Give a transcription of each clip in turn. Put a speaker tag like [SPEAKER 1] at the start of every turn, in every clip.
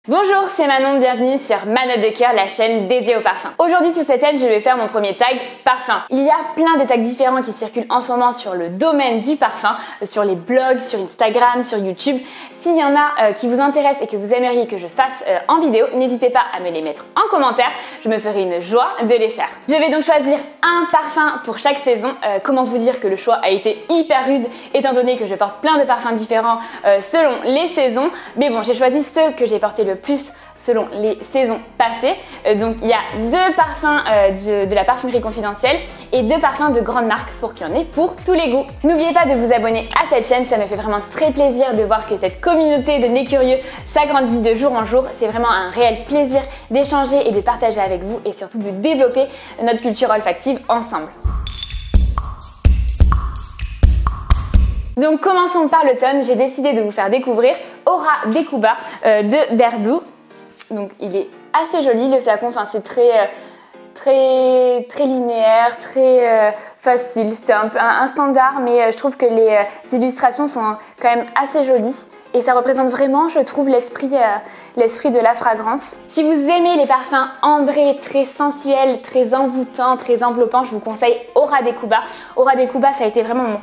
[SPEAKER 1] Bonjour, c'est Manon, bienvenue sur Ma Note de Cœur, la chaîne dédiée au parfum. Aujourd'hui sur cette chaîne, je vais faire mon premier tag parfum. Il y a plein de tags différents qui circulent en ce moment sur le domaine du parfum, sur les blogs, sur Instagram, sur YouTube. S'il y en a qui vous intéressent et que vous aimeriez que je fasse en vidéo, n'hésitez pas à me les mettre en commentaire, je me ferai une joie de les faire. Je vais donc choisir un parfum pour chaque saison. Comment vous dire que le choix a été hyper rude étant donné que je porte plein de parfums différents selon les saisons. Mais bon, j'ai choisi ceux que j'ai portés le plus selon les saisons passées. Donc il y a deux parfums de la parfumerie confidentielle et deux parfums de grandes marques pour qu'il y en ait pour tous les goûts. N'oubliez pas de vous abonner à cette chaîne, ça me fait vraiment très plaisir de voir que cette communauté de nez curieux s'agrandit de jour en jour. C'est vraiment un réel plaisir d'échanger et de partager avec vous et surtout de développer notre culture olfactive ensemble. Donc commençons par l'automne, j'ai décidé de vous faire découvrir Aura des Cuba de Berdou. Donc il est assez joli le flacon, enfin c'est très linéaire, très facile, c'est un peu un standard, mais je trouve que les illustrations sont quand même assez jolies et ça représente vraiment, je trouve, l'esprit de la fragrance. Si vous aimez les parfums ambrés, très sensuels, très envoûtants, très enveloppants, je vous conseille Aura des Cuba. Aura des Cuba, ça a été vraiment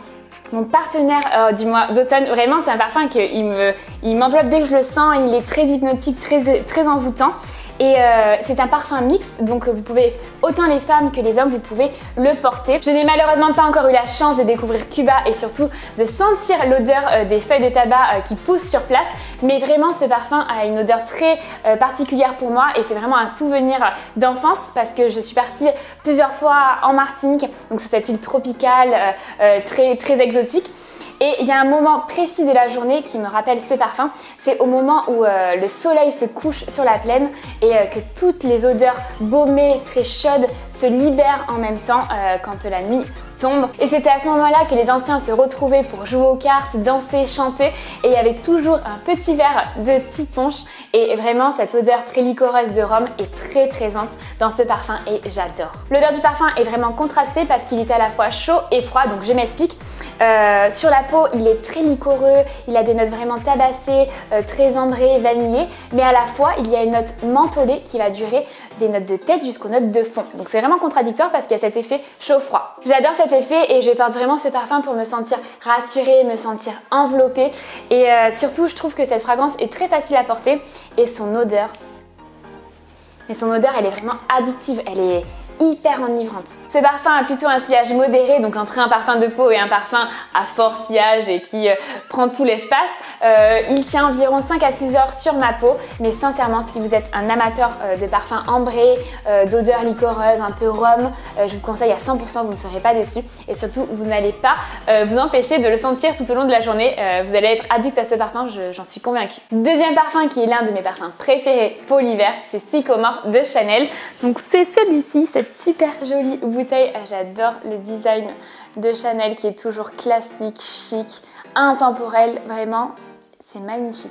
[SPEAKER 1] mon partenaire du mois d'automne. Vraiment, c'est un parfum il m'enveloppe dès que je le sens, il est très hypnotique, très envoûtant. Et c'est un parfum mixte, donc vous pouvez, autant les femmes que les hommes, vous pouvez le porter. Je n'ai malheureusement pas encore eu la chance de découvrir Cuba et surtout de sentir l'odeur des feuilles de tabac qui poussent sur place. Mais vraiment, ce parfum a une odeur très particulière pour moi et c'est vraiment un souvenir d'enfance parce que je suis partie plusieurs fois en Martinique, donc sur cette île tropicale très exotique. Et il y a un moment précis de la journée qui me rappelle ce parfum, c'est au moment où le soleil se couche sur la plaine et que toutes les odeurs baumées, très chaudes se libèrent en même temps quand la nuit tombe. Et c'était à ce moment-là que les anciens se retrouvaient pour jouer aux cartes, danser, chanter et il y avait toujours un petit verre de petite punch. Et vraiment, cette odeur très licoreuse de rhum est très présente dans ce parfum et j'adore. L'odeur du parfum est vraiment contrastée parce qu'il est à la fois chaud et froid, donc je m'explique. Sur la peau, il est très liquoreux, il a des notes vraiment tabassées, très ambrées, vanillées, mais à la fois, il y a une note mentholée qui va durer des notes de tête jusqu'aux notes de fond. Donc c'est vraiment contradictoire parce qu'il y a cet effet chaud-froid. J'adore cet effet et je porte vraiment ce parfum pour me sentir rassurée, me sentir enveloppée et surtout, je trouve que cette fragrance est très facile à porter et son odeur, elle est vraiment addictive, elle est hyper enivrante. Ce parfum a plutôt un sillage modéré, donc entre un parfum de peau et un parfum à fort sillage et qui prend tout l'espace. Il tient environ 5 à 6 heures sur ma peau, mais sincèrement, si vous êtes un amateur de parfums ambrés, d'odeurs liquoreuses, un peu rhum, je vous conseille à 100%, vous ne serez pas déçus et surtout, vous n'allez pas vous empêcher de le sentir tout au long de la journée. Vous allez être addict à ce parfum, j'en suis convaincue. Deuxième parfum qui est l'un de mes parfums préférés pour l'hiver, c'est Sycomore de Chanel. Donc c'est celui-ci, cette super jolie bouteille. J'adore le design de Chanel qui est toujours classique, chic, intemporel, vraiment, c'est magnifique.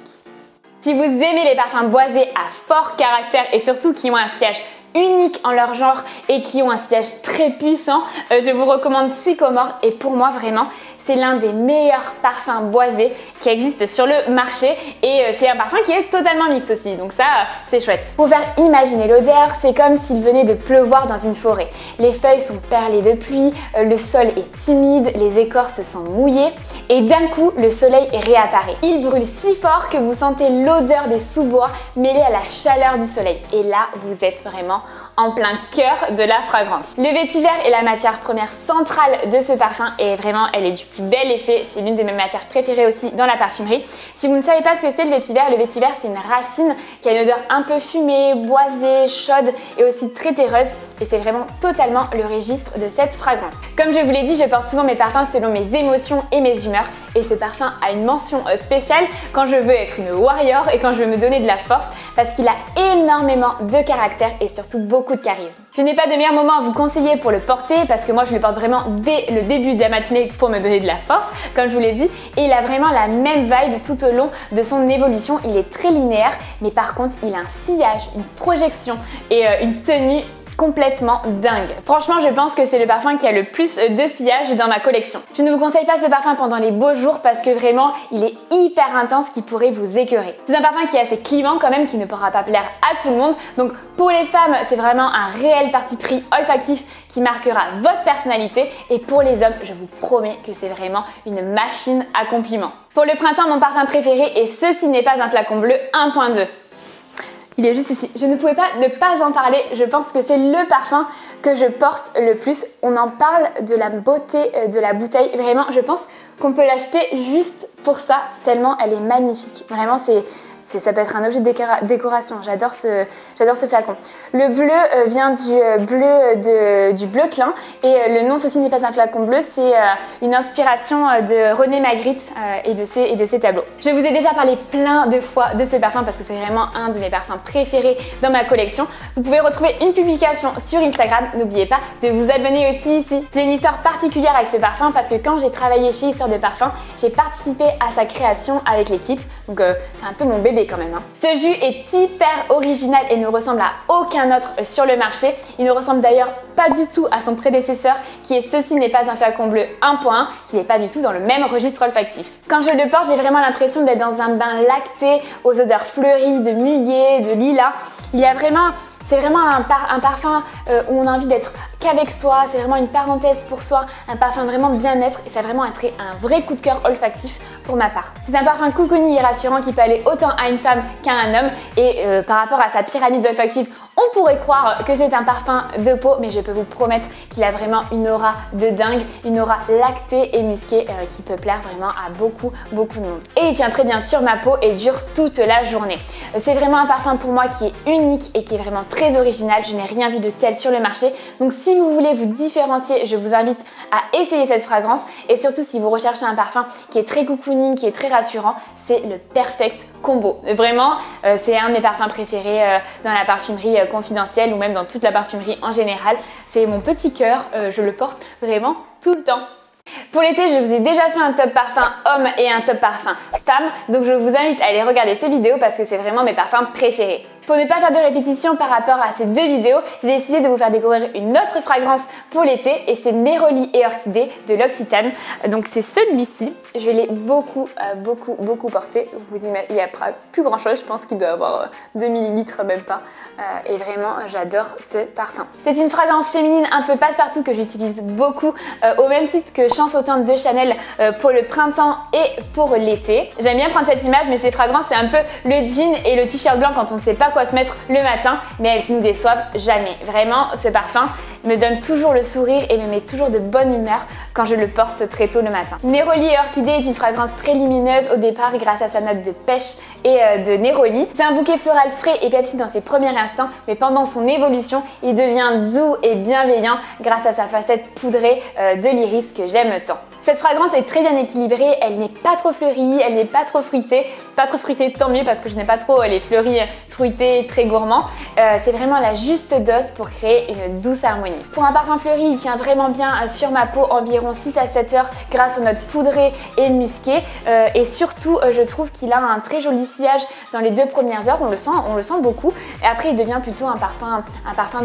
[SPEAKER 1] Si vous aimez les parfums boisés à fort caractère et surtout qui ont un sillage unique en leur genre et qui ont un sillage très puissant, je vous recommande Sycomore et pour moi vraiment c'est l'un des meilleurs parfums boisés qui existent sur le marché et c'est un parfum qui est totalement mixte aussi, donc ça c'est chouette. Pour faire imaginer l'odeur, c'est comme s'il venait de pleuvoir dans une forêt. Les feuilles sont perlées de pluie, le sol est humide, les écorces sont mouillées et d'un coup le soleil réapparaît. Il brûle si fort que vous sentez l'odeur des sous-bois mêlée à la chaleur du soleil et là vous êtes vraiment en plein cœur de la fragrance. Le vétiver est la matière première centrale de ce parfum et vraiment elle est du plus bel effet. C'est l'une de mes matières préférées aussi dans la parfumerie. Si vous ne savez pas ce que c'est le vétiver c'est une racine qui a une odeur un peu fumée, boisée, chaude et aussi très terreuse et c'est vraiment totalement le registre de cette fragrance. Comme je vous l'ai dit, je porte souvent mes parfums selon mes émotions et mes humeurs et ce parfum a une mention spéciale quand je veux être une warrior et quand je veux me donner de la force parce qu'il a énormément de caractère et surtout beaucoup de charisme. Je n'ai pas de meilleur moment à vous conseiller pour le porter parce que moi je le porte vraiment dès le début de la matinée pour me donner de la force, comme je vous l'ai dit, et il a vraiment la même vibe tout au long de son évolution. Il est très linéaire, mais par contre il a un sillage, une projection et une tenue complètement dingue. Franchement, je pense que c'est le parfum qui a le plus de sillage dans ma collection. Je ne vous conseille pas ce parfum pendant les beaux jours parce que vraiment, il est hyper intense qui pourrait vous écœurer. C'est un parfum qui est assez clivant quand même, qui ne pourra pas plaire à tout le monde. Donc pour les femmes, c'est vraiment un réel parti pris olfactif qui marquera votre personnalité. Et pour les hommes, je vous promets que c'est vraiment une machine à compliments. Pour le printemps, mon parfum préféré, et ceci n'est pas un flacon bleu 1.2. Il est juste ici. Je ne pouvais pas ne pas en parler. Je pense que c'est le parfum que je porte le plus. On en parle de la beauté de la bouteille. Vraiment, je pense qu'on peut l'acheter juste pour ça, tellement elle est magnifique. Vraiment, ça peut être un objet de décoration. J'adore ce flacon. Le bleu vient du bleu clin et le nom ceci n'est pas un flacon bleu, c'est une inspiration de René Magritte et de ses tableaux. Je vous ai déjà parlé plein de fois de ce parfum parce que c'est vraiment un de mes parfums préférés dans ma collection. Vous pouvez retrouver une publication sur Instagram. N'oubliez pas de vous abonner aussi ici. J'ai une histoire particulière avec ce parfum parce que quand j'ai travaillé chez Histoire de Parfum, j'ai participé à sa création avec l'équipe. Donc c'est un peu mon bébé quand même. Ce jus est hyper original et ne ressemble à aucun autre sur le marché. Il ne ressemble d'ailleurs pas du tout à son prédécesseur qui est ceci n'est pas un flacon bleu 1.1, qui n'est pas du tout dans le même registre olfactif. Quand je le porte, j'ai vraiment l'impression d'être dans un bain lacté aux odeurs fleuries, de muguet, de lilas. C'est vraiment un parfum où on a envie d'être qu'avec soi, c'est vraiment une parenthèse pour soi, un parfum vraiment bien-être et ça a vraiment un vrai coup de cœur olfactif pour ma part. C'est un parfum cocooning et rassurant qui peut aller autant à une femme qu'à un homme et par rapport à sa pyramide olfactive, on pourrait croire que c'est un parfum de peau, mais je peux vous promettre qu'il a vraiment une aura de dingue, une aura lactée et musquée qui peut plaire vraiment à beaucoup de monde. Et il tient très bien sur ma peau et dure toute la journée. C'est vraiment un parfum pour moi qui est unique et qui est vraiment très original. Je n'ai rien vu de tel sur le marché. Donc si vous voulez vous différencier, je vous invite à essayer cette fragrance et surtout si vous recherchez un parfum qui est très cocooning, qui est très rassurant, c'est le perfect combo. Vraiment, c'est un de mes parfums préférés dans la parfumerie confidentielle ou même dans toute la parfumerie en général. C'est mon petit cœur, je le porte vraiment tout le temps. Pour l'été, je vous ai déjà fait un top parfum homme et un top parfum femme, donc je vous invite à aller regarder ces vidéos parce que c'est vraiment mes parfums préférés. Pour ne pas faire de répétition par rapport à ces deux vidéos, j'ai décidé de vous faire découvrir une autre fragrance pour l'été et c'est Neroli et Orchidée de l'Occitane. Donc c'est celui-ci, je l'ai beaucoup porté. Il n'y a plus grand chose, je pense qu'il doit avoir 2 ml même pas. Et vraiment j'adore ce parfum. C'est une fragrance féminine un peu passe-partout que j'utilise beaucoup au même titre que Chance Automne de Chanel pour le printemps et pour l'été. J'aime bien prendre cette image mais ces fragrances c'est un peu le jean et le t-shirt blanc quand on ne sait pas quoi se mettre le matin, mais elles ne nous déçoivent jamais. Vraiment, ce parfum me donne toujours le sourire et me met toujours de bonne humeur quand je le porte très tôt le matin. Neroli et Orchidée est une fragrance très lumineuse au départ grâce à sa note de pêche et de Neroli. C'est un bouquet floral frais et pepsi dans ses premiers instants, mais pendant son évolution, il devient doux et bienveillant grâce à sa facette poudrée de l'iris que j'aime tant. Cette fragrance est très bien équilibrée, elle n'est pas trop fleurie, elle n'est pas trop fruitée. Pas trop fruitée, tant mieux parce que je n'aime pas trop les fleuris fruités très gourmands. C'est vraiment la juste dose pour créer une douce harmonie. Pour un parfum fleuri, il tient vraiment bien sur ma peau environ 6 à 7 heures grâce aux notes poudrées et musquées. Et surtout, je trouve qu'il a un très joli sillage dans les 2 premières heures, on le sent beaucoup. Et après, il devient plutôt un parfum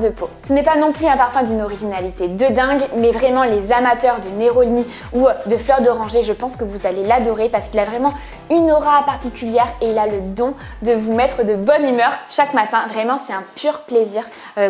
[SPEAKER 1] de peau. Ce n'est pas non plus un parfum d'une originalité de dingue, mais vraiment les amateurs de Neroli ou de fleurs d'oranger, je pense que vous allez l'adorer parce qu'il a vraiment une aura particulière et il a le don de vous mettre de bonne humeur chaque matin. Vraiment, c'est un pur plaisir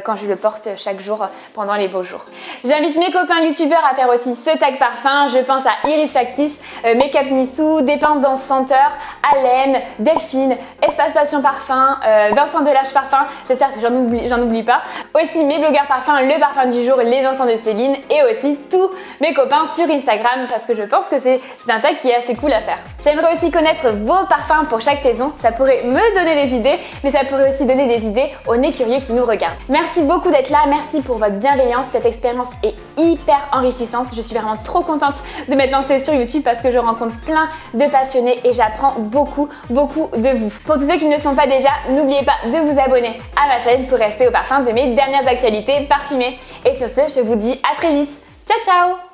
[SPEAKER 1] quand je le porte chaque jour pendant les beaux jours. J'invite mes copains youtubeurs à faire aussi ce tag parfum. Je pense à Iris Factice, Makeup Missou, Dépendance Senteur, Allen, Delphine, Espace Passion Parfum, Vincent Delage Parfum. J'espère que j'en oublie pas. Aussi mes blogueurs parfums, le parfum du jour, les instants de Céline et aussi tous mes copains sur Instagram parce que je pense que c'est un tag qui est assez cool à faire. J'aimerais aussi connaître vos parfums pour chaque saison. Ça pourrait me donner des idées, mais ça pourrait aussi donner des idées aux nez curieux qui nous regardent. Merci beaucoup d'être là, merci pour votre bienveillance. Cette expérience est hyper enrichissante. Je suis vraiment trop contente de m'être lancée sur YouTube parce que je rencontre plein de passionnés et j'apprends beaucoup de vous. Pour tous ceux qui ne le sont pas déjà, n'oubliez pas de vous abonner à ma chaîne pour rester au parfum de mes dernières actualités parfumées. Et sur ce, je vous dis à très vite. Ciao ciao!